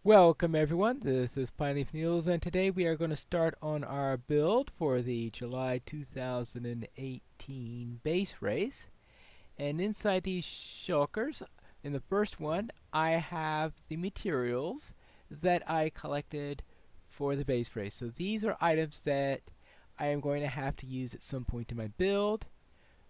Welcome everyone, this is Pineleaf News and today we are going to start on our build for the July 2018 base race. And inside these shulkers, in the first one, I have the materials that I collected for the base race. So these are items that I am going to have to use at some point in my build.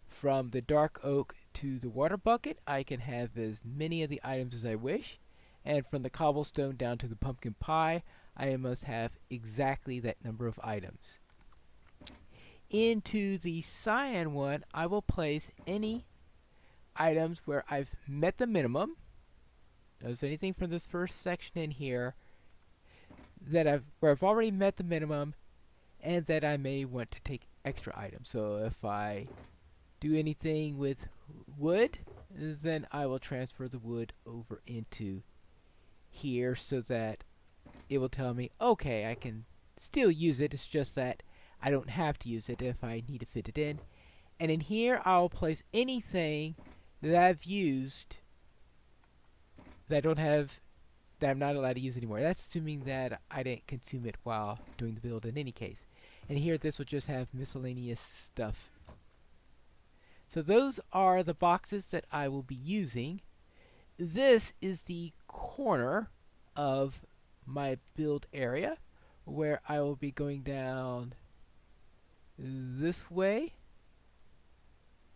From the dark oak to the water bucket, I can have as many of the items as I wish. And from the cobblestone down to the pumpkin pie, I must have exactly that number of items. Into the cyan one, I will place any items where I've met the minimum. Notice anything from this first section in here where I've already met the minimum and that I may want to take extra items. So if I do anything with wood, then I will transfer the wood over into here so that it will tell me, okay, I can still use it. It's just that I don't have to use it if I need to fit it in. And in here, I'll place anything that I've used that I'm not allowed to use anymore. That's assuming that I didn't consume it while doing the build in any case. And here, this will just have miscellaneous stuff. So those are the boxes that I will be using. This is the corner of my build area where I will be going down this way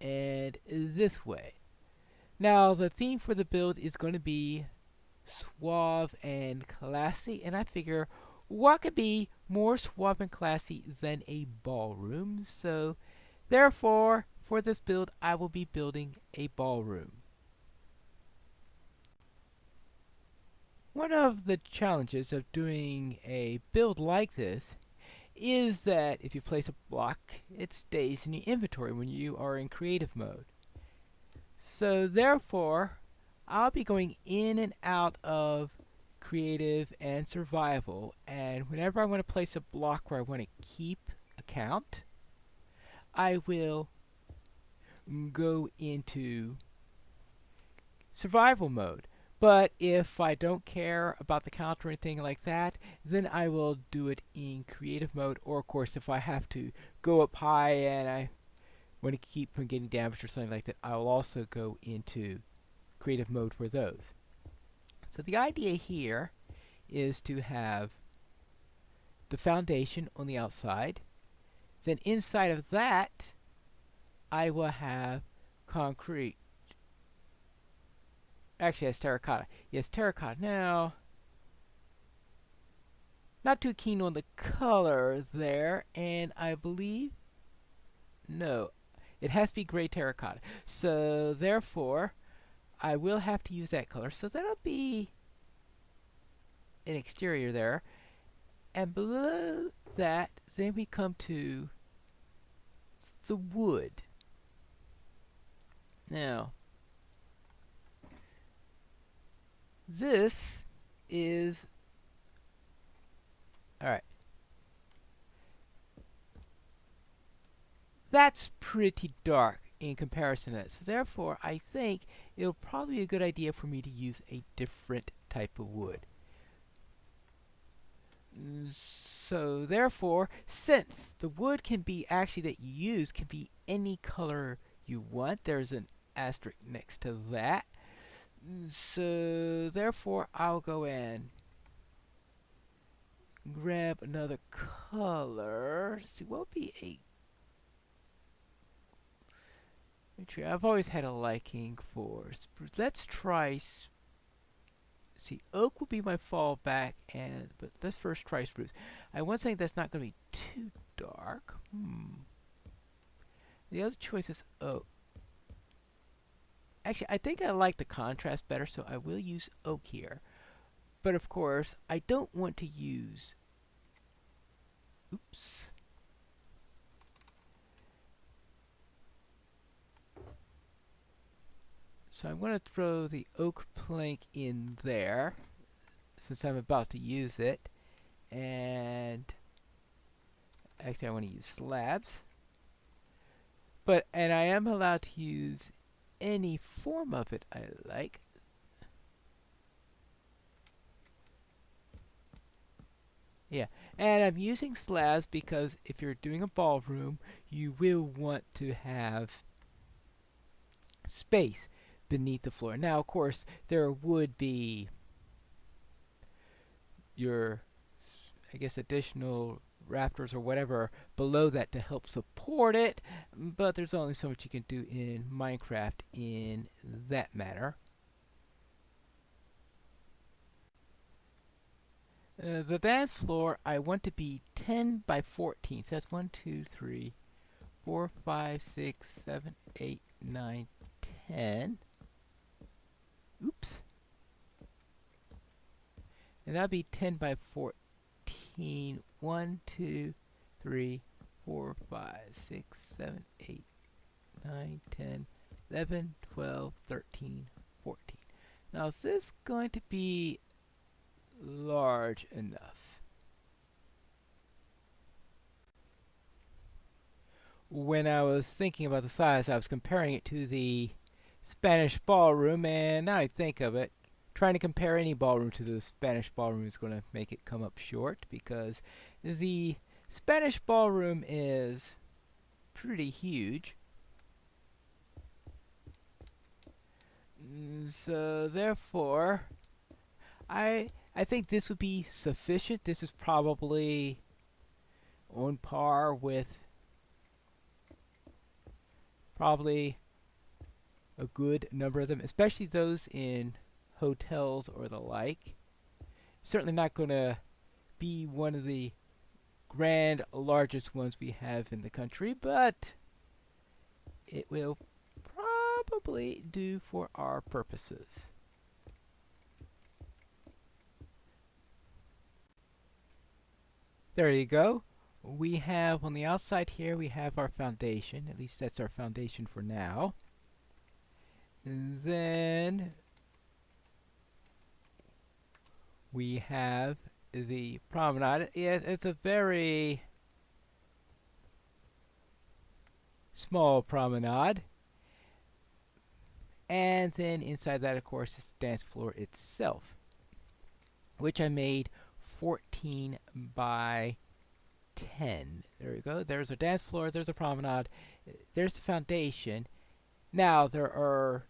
and this way. Now the theme for the build is going to be suave and classy, and I figure what could be more suave and classy than a ballroom? So therefore, for this build, I will be building a ballroom. One of the challenges of doing a build like this is that if you place a block, it stays in your inventory when you are in creative mode. So therefore, I'll be going in and out of creative and survival, and whenever I want to place a block where I want to keep a count, I will go into survival mode. But if I don't care about the count or anything like that, then I will do it in creative mode. Or of course, if I have to go up high and I want to keep from getting damaged or something like that, I will also go into creative mode for those. So the idea here is to have the foundation on the outside. Then inside of that, I will have concrete. Actually, that's terracotta. Yes, terracotta. Now, not too keen on the color there, and I believe, no, it has to be gray terracotta. So, therefore, I will have to use that color. So that'll be an exterior there. And below that, then we come to the wood. Now, this is alright. That's pretty dark in comparison to that. So therefore, I think it'll probably be a good idea for me to use a different type of wood. So therefore, since the wood can be actually that you use can be any color you want, there's an asterisk next to that. So therefore, I'll go in, grab another color. Let's see, what would be a tree? I've always had a liking for spruce. Let's try. See, oak will be my fallback, but let's first try spruce. I want something that's not going to be too dark. The other choice is oak. Actually, I think I like the contrast better, so I will use oak here. But of course, I don't want to use... Oops. So I'm going to throw the oak plank in there, since I'm about to use it. And... actually, I want to use slabs. And I am allowed to use any form of it I like. Yeah, and I'm using slabs because if you're doing a ballroom, you will want to have space beneath the floor. Now, of course, there would be your, I guess, additional rafters or whatever below that to help support it, but there's only so much you can do in Minecraft in that manner. The dance floor I want to be 10 by 14. So that's 1, 2, 3, 4, 5, 6, 7, 8, 9, 10. Oops. And that'll be 10 by 14. 1, 2, 3, 4, 5, 6, 7, 8, 9, 10, 11, 12, 13, 14. Now, is this going to be large enough? When I was thinking about the size, I was comparing it to the Spanish ballroom, and now I think of it, trying to compare any ballroom to the Spanish ballroom is going to make it come up short because the Spanish ballroom is pretty huge. So therefore, I think this would be sufficient. This is probably on par with probably a good number of them, especially those in hotels or the like. Certainly not going to be one of the grand largest ones we have in the country, but it will probably do for our purposes. There you go. We have on the outside here, we have our foundation. At least that's our foundation for now. And then we have the promenade. It's a very small promenade. And then inside that, of course, is the dance floor itself, which I made 14 by 10. There we go. There's a dance floor, there's a promenade, there's the foundation. Now, there are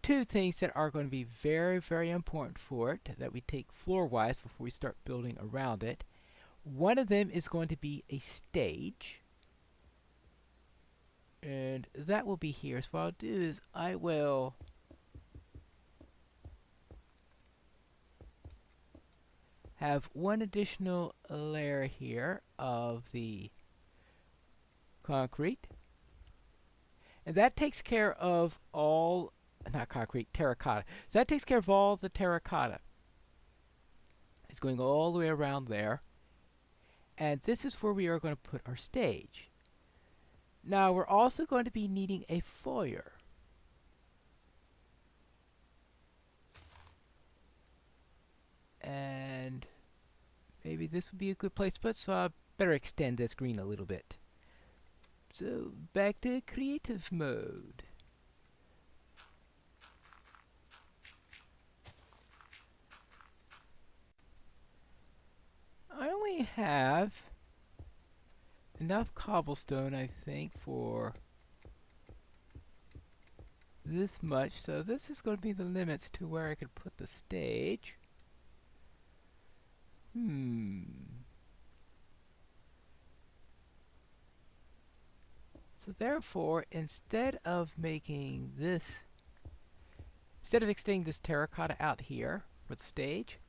two things that are going to be very, very important for it that we take floor-wise before we start building around it. One of them is going to be a stage. And that will be here. So what I'll do is I will have one additional layer here of the concrete. And that takes care of all, not concrete, terracotta. So that takes care of all the terracotta. It's going all the way around there. And this is where we are going to put our stage. Now we're also going to be needing a foyer. And maybe this would be a good place to put, so I better extend this green a little bit. So back to creative mode. I only have enough cobblestone, I think, for this much. So this is going to be the limits to where I could put the stage. So therefore, instead of extending this terracotta out here for the stage,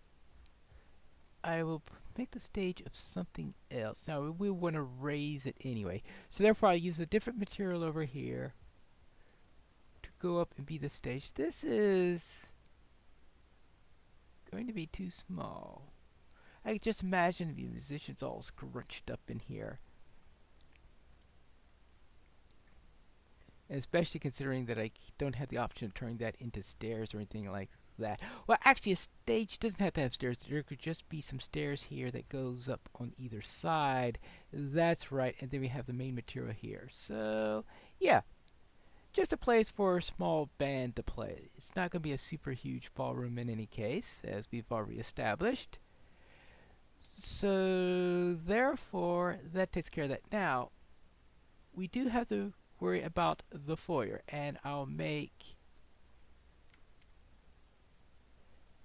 I will make the stage of something else. Now we want to raise it anyway. So therefore I'll use a different material over here to go up and be the stage. This is going to be too small. I can just imagine the musicians all scrunched up in here. And especially considering that I don't have the option of turning that into stairs or anything like that. Well, actually, a stage doesn't have to have stairs. There could just be some stairs here that goes up on either side. That's right. And then we have the main material here. So, yeah. Just a place for a small band to play. It's not going to be a super huge ballroom in any case, as we've already established. So therefore, that takes care of that. Now, we do have to worry about the foyer, and I'll make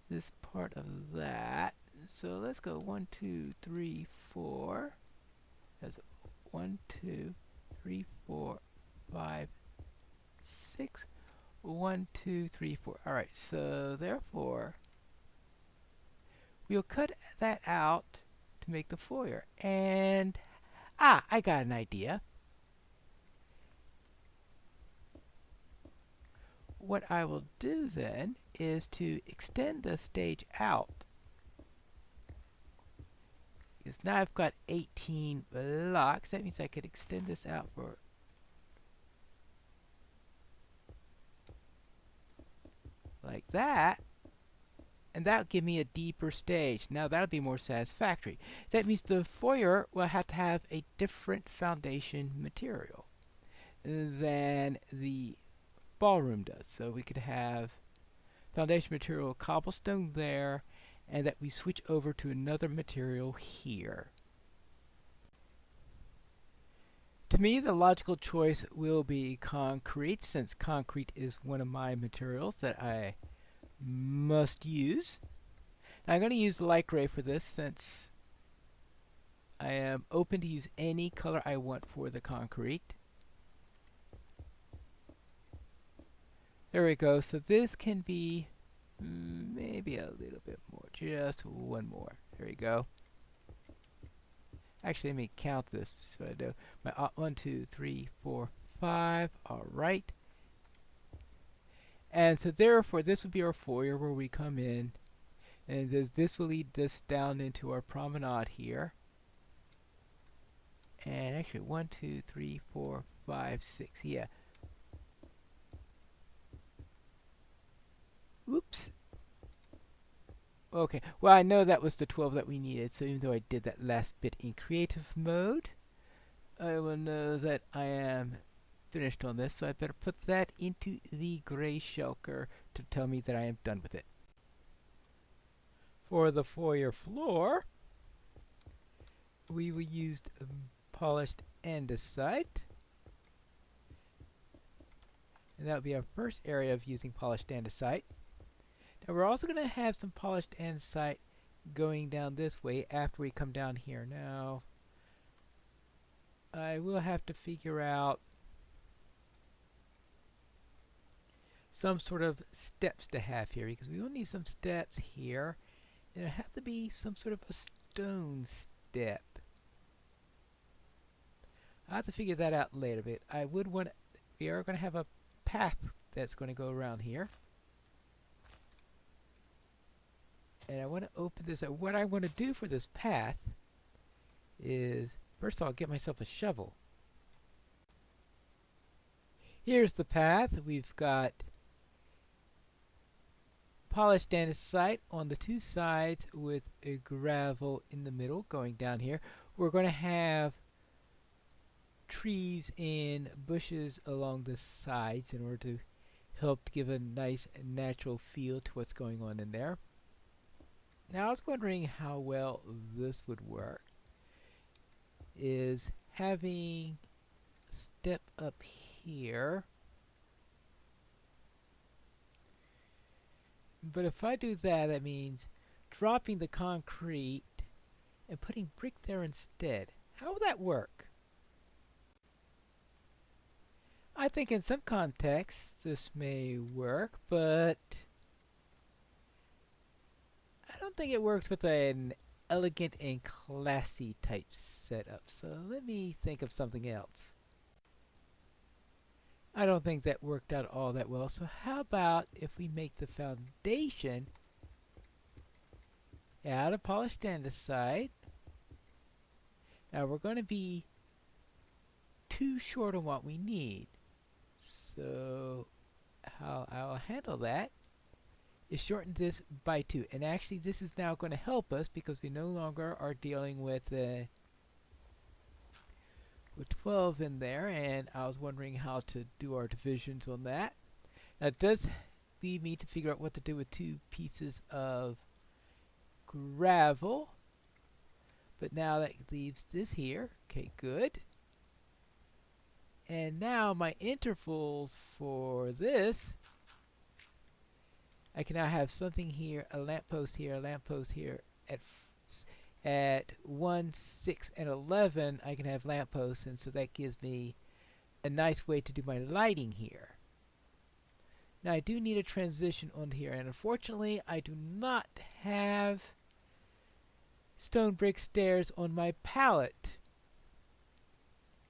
this part of that. So let's go 1, 2, 3, 4. That's 1, 2, 3, 4, 5, 6. 1, 2, 3, 4. All right. So therefore, we'll cut that out to make the foyer. And I got an idea. What I will do then is to extend the stage out. Because now I've got 18 blocks. That means I could extend this out for like that. And that'll give me a deeper stage. Now that'll be more satisfactory. That means the foyer will have to have a different foundation material than the ballroom does. So we could have foundation material cobblestone there, and that we switch over to another material here. To me, the logical choice will be concrete, since concrete is one of my materials that I must use. Now, I'm going to use light gray for this, since I am open to use any color I want for the concrete. There we go. So this can be maybe a little bit more, just one more. There we go. Actually, let me count this so I know. My 1, 2, 3, 4, 5. All right. And so therefore, this will be our foyer where we come in, and this will lead this down into our promenade here. And actually, 1, 2, 3, 4, 5, 6. Yeah. Oops. Okay, well, I know that was the 12 that we needed, so even though I did that last bit in creative mode, I will know that I am finished on this, so I better put that into the gray shulker to tell me that I am done with it. For the foyer floor, we will use polished andesite, and that will be our first area of using polished andesite. Now we're also going to have some polished andesite going down this way after we come down here. Now, I will have to figure out some sort of steps to have here, because we will need some steps here, and it'll have to be some sort of a stone step. I'll have to figure that out later, but I would want to, we are going to have a path that's going to go around here. And I want to open this up. What I want to do for this path is, first of all, get myself a shovel. Here's the path. We've got polished andesite on the two sides with a gravel in the middle going down here. We're going to have trees and bushes along the sides in order to help to give a nice natural feel to what's going on in there. Now, I was wondering how well this would work, is having a step up here. But if I do that, that means dropping the concrete and putting brick there instead. How will that work? I think in some contexts this may work, but I don't think it works with an elegant and classy type setup. So let me think of something else. I don't think that worked out all that well. So how about if we make the foundation out of polished andesite? Now we're going to be too short on what we need. So how I'll handle that is shorten this by 2. And actually this is now going to help us because we no longer are dealing with 12 in there, and I was wondering how to do our divisions on that. Now it does lead me to figure out what to do with 2 pieces of gravel. But now that leaves this here. Okay, good. And now my intervals for this, I can now have something here, a lamppost here, a lamppost here. At 1, 6, and 11, I can have lampposts, and so that gives me a nice way to do my lighting here. Now I do need a transition on here, and unfortunately I do not have stone brick stairs on my palette.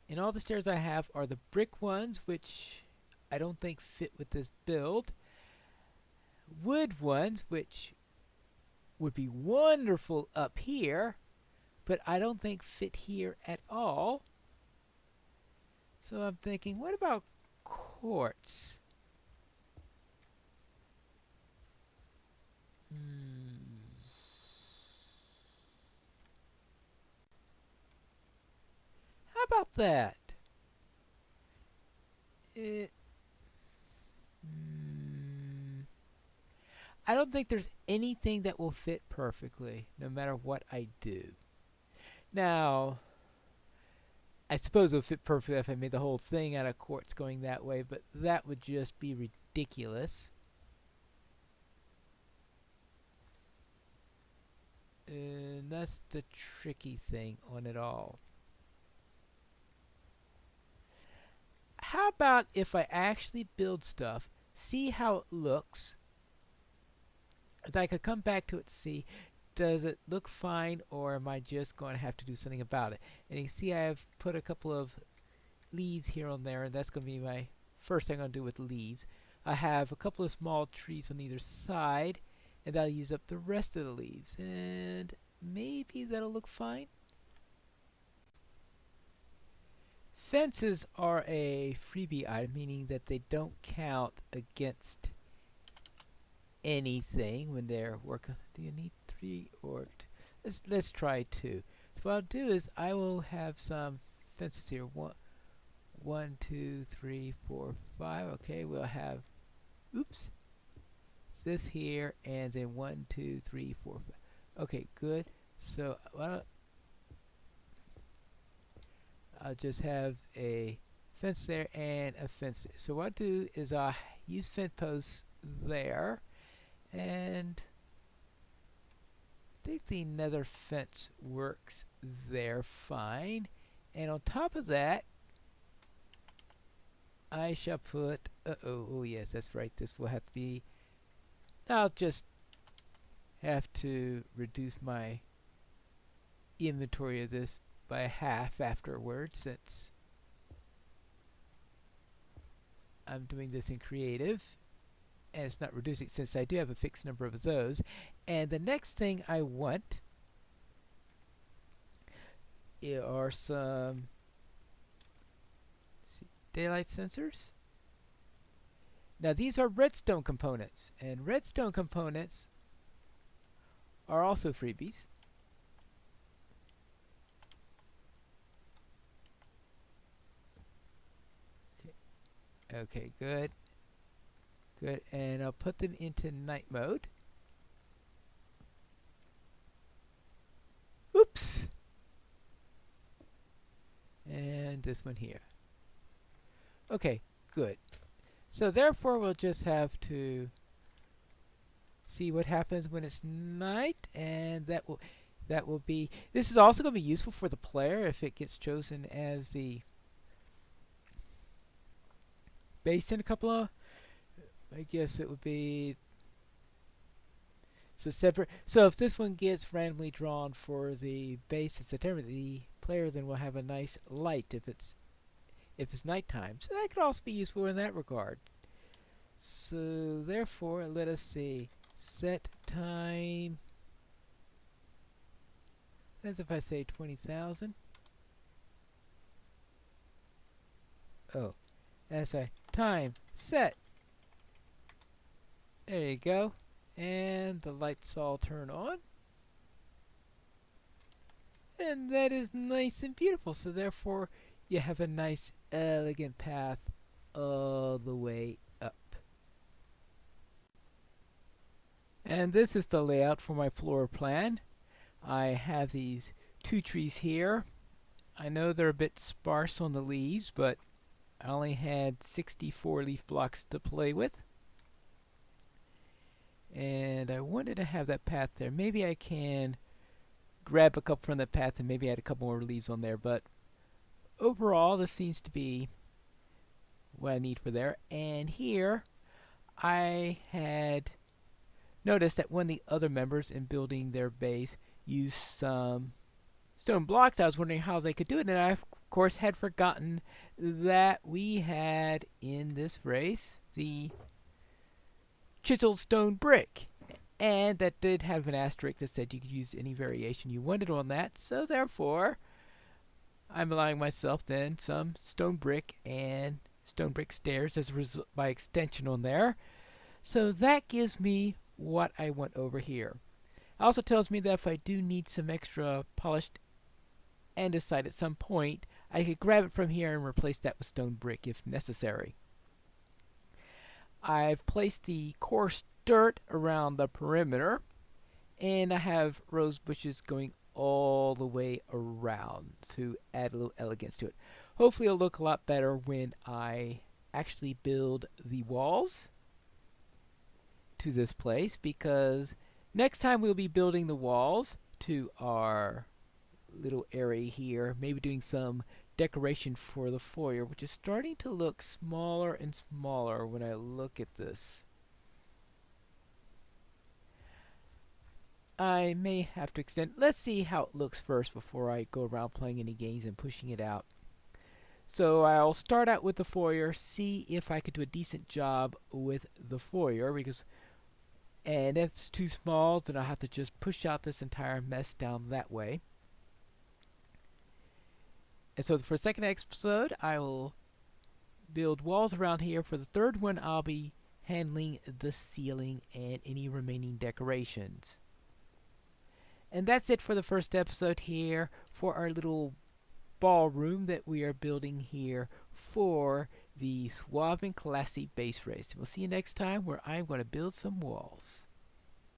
And all the stairs I have are the brick ones, which I don't think fit with this build. Wood ones, which would be wonderful up here, but I don't think fit here at all. So I'm thinking, what about quartz? How about that? I don't think there's anything that will fit perfectly, no matter what I do. Now, I suppose it would fit perfectly if I made the whole thing out of quartz going that way, but that would just be ridiculous. And that's the tricky thing on it all. How about if I actually build stuff, see how it looks, and I could come back to it to see, does it look fine, or am I just going to have to do something about it? And you can see I have put a couple of leaves here on there, and that's going to be my first thing I'm going to do with leaves. I have a couple of small trees on either side, and I'll use up the rest of the leaves, and maybe that'll look fine. Fences are a freebie item, meaning that they don't count against anything when they're working. Do you need 3 or let's try 2. So what I'll do is I will have some fences here. 1, 2, 3, 4, 5. Okay, we'll have this here, and then 1, 2, 3, 4, 5. Okay, good. So I'll just have a fence there and a fence there. So what I'll do is I'll use fence posts there, and I think the nether fence works there fine. And on top of that, I shall put, oh yes, that's right, this will have to be, I'll just have to reduce my inventory of this by half afterwards, since I'm doing this in creative and it's not reducing, since I do have a fixed number of those. And the next thing I want are some daylight sensors. Now these are redstone components, and redstone components are also freebies. Okay, good. Good, and I'll put them into night mode. Oops! And this one here. Okay, good. So therefore we'll just have to see what happens when it's night, and that will be, this is also going to be useful for the player if it gets chosen as the base in a couple of, I guess it would be, so separate. So if this one gets randomly drawn for the base in September, the player then will have a nice light if it's nighttime. So that could also be useful in that regard. So therefore, let us see. Set time. That's if I say 20,000. Oh, that's a time set. There you go. And the lights all turn on. And that is nice and beautiful. So therefore, you have a nice, elegant path all the way up. And this is the layout for my floor plan. I have these two trees here. I know they're a bit sparse on the leaves, but I only had 64 leaf blocks to play with. And I wanted to have that path there. Maybe I can grab a couple from the path and maybe add a couple more leaves on there, but overall this seems to be what I need for there. And here I had noticed that one of the other members in building their base used some stone blocks. I was wondering how they could do it, and I of course had forgotten that we had in this race the chiseled stone brick, and that did have an asterisk that said you could use any variation you wanted on that. So therefore I'm allowing myself then some stone brick and stone brick stairs as a result by extension on there. So that gives me what I want over here. It also tells me that if I do need some extra polished andesite at some point, I could grab it from here and replace that with stone brick if necessary. I've placed the coarse dirt around the perimeter, and I have rose bushes going all the way around to add a little elegance to it. Hopefully it'll look a lot better when I actually build the walls to this place, because next time we'll be building the walls to our little area here, maybe doing some decoration for the foyer, which is starting to look smaller and smaller when I look at this. I may have to extend. Let's see how it looks first before I go around playing any games and pushing it out. So I'll start out with the foyer, see if I could do a decent job with the foyer, and if it's too small, then I'll have to just push out this entire mess down that way. And so for the second episode, I will build walls around here. For the third one, I'll be handling the ceiling and any remaining decorations. And that's it for the first episode here for our little ballroom that we are building here for the Suave and Fancy base race. We'll see you next time where I'm going to build some walls.